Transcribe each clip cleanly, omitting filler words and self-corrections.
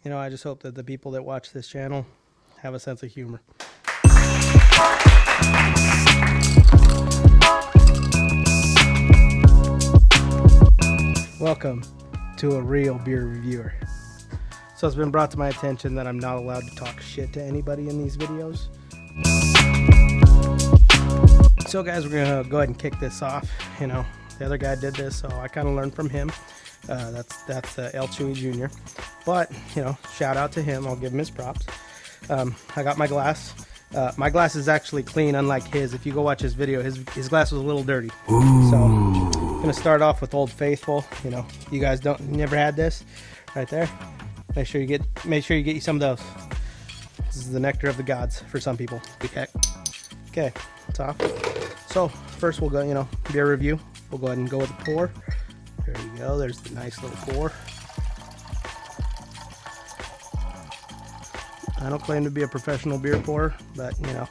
You know, I just hope that the people that watch this channel have a sense of humor. Welcome to a real beer reviewer. So it's been brought to my attention that I'm not allowed to talk shit to anybody in these videos. So guys, we're gonna go ahead and kick this off. You know, the other guy did this, so I kind of learned from him. That's El Chewy Jr. But, you know, shout out to him. I'll give him his props. I got my glass. My glass is actually clean, unlike his. If you go watch his video, his glass was a little dirty. Ooh. So I'm gonna start off with Old Faithful. You know, you guys never had this right there. Make sure you get you some of those. This is the nectar of the gods for some people. Okay, top. So first we'll go, you know, beer review. We'll go ahead and go with the pour. There you go. There's the nice little pour. I don't claim to be a professional beer pourer, but you know,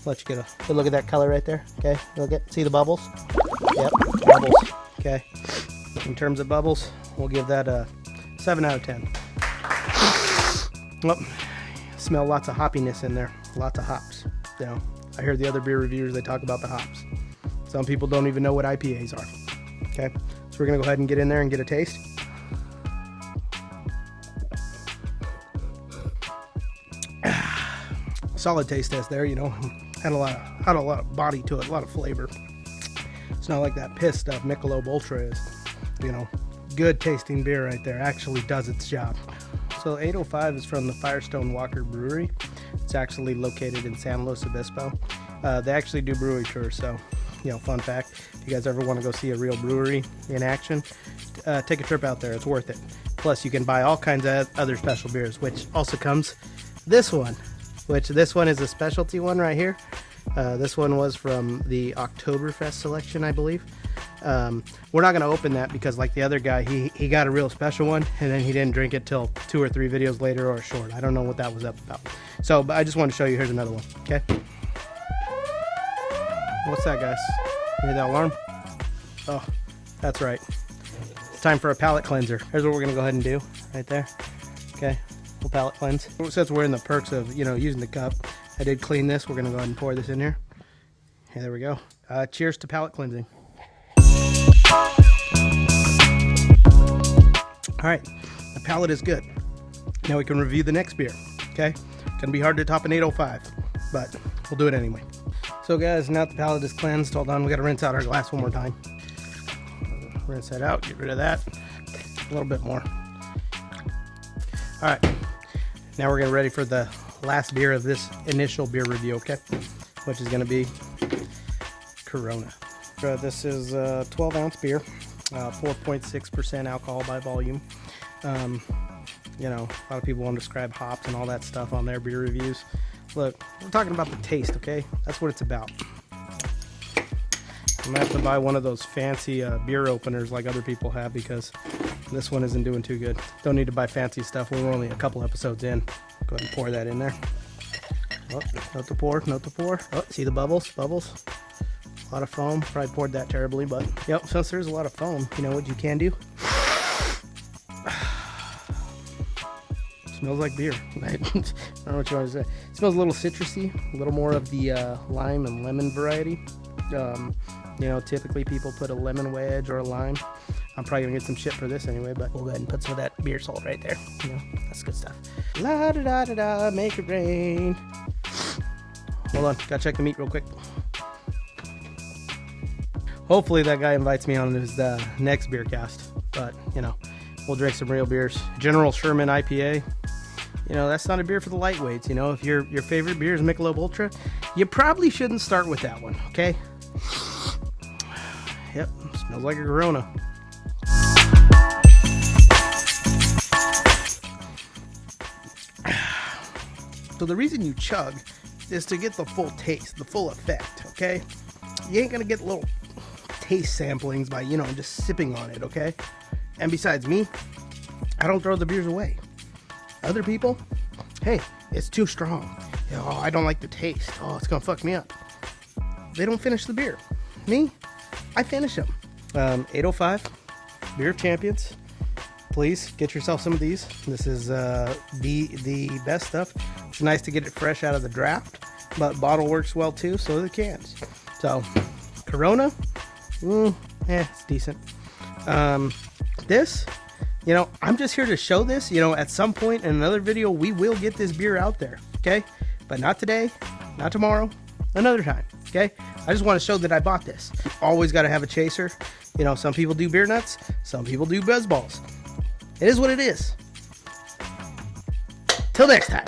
let you get a good look at that color right there. Okay, see the bubbles? Yep, bubbles. Okay. In terms of bubbles, we'll give that a 7 out of 10. Well, smell lots of hoppiness in there. Lots of hops. You know, I hear the other beer reviewers, they talk about the hops. Some people don't even know what IPAs are. Okay, so we're gonna go ahead and get in there and get a taste. Solid taste test there, you know, had a lot of body to it, a lot of flavor. It's not like that piss stuff Michelob Ultra is. You know, good tasting beer right there, actually does its job. So 805 is from the Firestone Walker Brewery. It's actually located in San Luis Obispo. They actually do brewery tours, so, you know, fun fact, if you guys ever want to go see a real brewery in action, take a trip out there, it's worth it. Plus you can buy all kinds of other special beers, which also comes this one. This one is a specialty one right here. This one was from the Oktoberfest selection, I believe. We're not going to open that because, like the other guy, he got a real special one, and then he didn't drink it till 2 or 3 videos later or short. I don't know what that was up about. So, but I just want to show you. Here's another one, okay? What's that, guys? You hear that alarm? Oh, that's right. It's time for a palate cleanser. Here's what we're going to go ahead and do right there, okay? Palate cleanse. Since we're in the perks of, you know, using the cup, I did clean this. We're gonna go ahead and pour this in here. Okay, there we go. Cheers to palate cleansing. All right, the palate is good. Now we can review the next beer. Okay, gonna be hard to top an 805, but we'll do it anyway. So guys, now the palate is cleansed. Hold on, we gotta rinse out our glass one more time. Rinse that out. Get rid of that. A little bit more. All right. Now we're getting ready for the last beer of this initial beer review, okay? Which is going to be Corona. This is a 12-ounce beer, 4.6% alcohol by volume. You know, a lot of people want to describe hops and all that stuff on their beer reviews. Look, we're talking about the taste, okay? That's what it's about. I'm going to have to buy one of those fancy beer openers like other people have because this one isn't doing too good. Don't need to buy fancy stuff. We're only a couple episodes in. Go ahead and pour that in there. Oh, note to pour, note to pour. Oh, see the bubbles? Bubbles. A lot of foam. Probably poured that terribly, but yep, since there's a lot of foam, you know what you can do? Smells like beer. I don't know what you want to say. It smells a little citrusy, a little more of the lime and lemon variety. You know, typically people put a lemon wedge or a lime. I'm probably gonna get some shit for this anyway, but we'll go ahead and put some of that beer salt right there. You know, that's good stuff. La da da da da, make it rain. Hold on, gotta check the meat real quick. Hopefully that guy invites me on his next beer cast, but you know, we'll drink some real beers. General Sherman IPA. You know, that's not a beer for the lightweights. You know, if your favorite beer is Michelob Ultra, you probably shouldn't start with that one, okay? Yep, smells like a Corona. So the reason you chug is to get the full taste, the full effect, okay? You ain't gonna get little taste samplings by, you know, just sipping on it, okay? And besides me, I don't throw the beers away. Other people, hey, it's too strong. Oh, I don't like the taste. Oh, it's gonna fuck me up. They don't finish the beer. Me, I finish them. 805, Beer of Champions. please get yourself some of these. This is the best stuff. It's nice to get it fresh out of the draft, but bottle works well too, so do the cans. So Corona, it's decent. This, you know, I'm just here to show this. You know, at some point in another video, we will get this beer out there, okay? But not today, not tomorrow, another time, okay? I just want to show that I bought this. Always got to have a chaser. You know, some people do beer nuts, some people do buzz balls. It is what it is. Till next time.